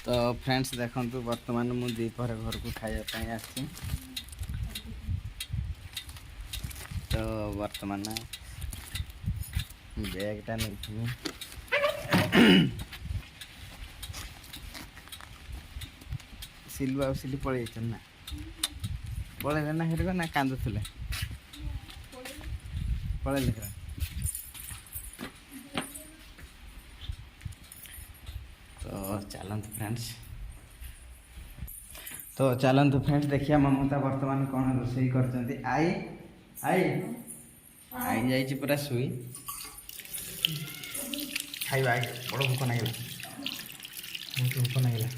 तो फ्रेंड्स देखो बर्तमान मु दीपहर घर को खावाई आसी। तो बर्तमान बैगटा नहीं सिलु आ सिली पड़े ना पड़े ना हेर ना कांदुले पड़े लेकर तो चलतु फ्रेंड्स देखिए ममता बर्तमान कौन रोषे कर आई आई आई जाइए पूरा शुई खाइबा आई बड़ भूक लगे बहुत भूक लगे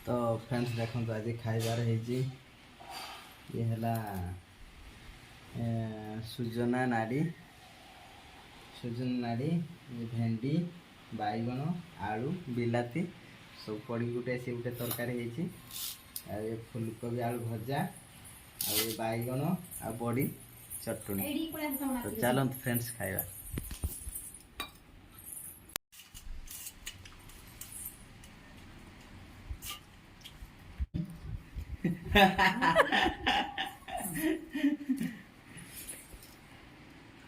तो फ्रेंड्स देखो आज खाइबार ये है सुजना नाड़ी ये भेंडी बैगण आलू बिलाती सब पड़ी गोटे सी गोटे तरकारी ये फुलकोबी आलू भजा आ ये बैगण आ बड़ी चटनी। तो चलते फ्रेंड्स खाइबा।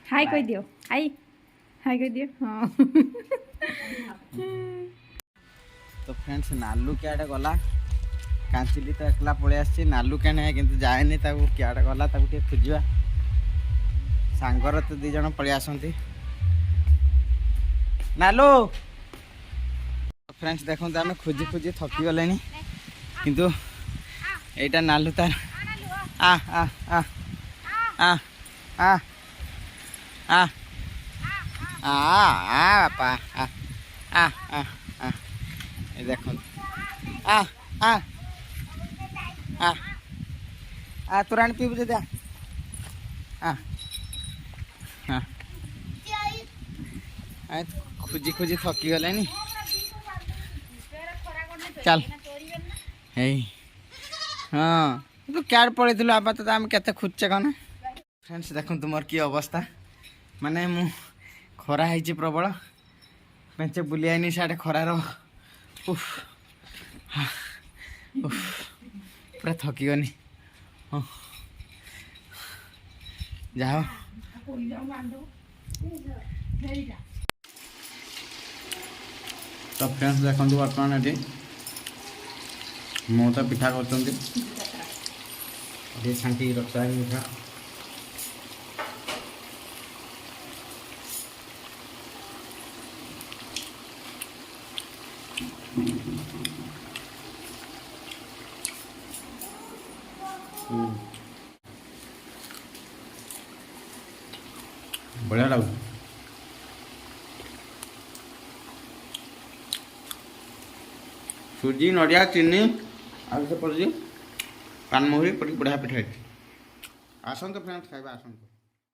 हाय कह दियो हाय हाय कह दियो हाँ। तो फ्रेंड्स नालू क्या गला कांचिली तो एकला पड़े आसी नालू क्या कि जाए क्या गला खोजा सांगर तो दी जन पड़े आसती नालू। फ्रेंड्स देखो आम खोजी खोजी थकी गले किंतु एटा नालू तार आ आ आ आ आ आ आ बापा आ आ आ आ ये देखो आ आ आ आ तुरान पीबू दे आ हाँ खोजी खोजी थकी गले चल हाँ तू क्या पड़े आप तो आम के खोजे कौन। फ्रेंड्स देखो तुम कि अवस्था माने मु खरा है प्रबल पेंचे बुली आईनी साढ़े खरार उफ उफ पूरा थकी गनी जाओ। तो फ्रेंड्स देखो बर्तमान ये ममता पिठा कर छांटी रखा है मिठा बढ़िया लगे सुजी नड़िया चीनी आगे से पड़ी पानमहुरी पड़ी बढ़िया पिठा आसत फ्रेंड्स खाइबा आसत।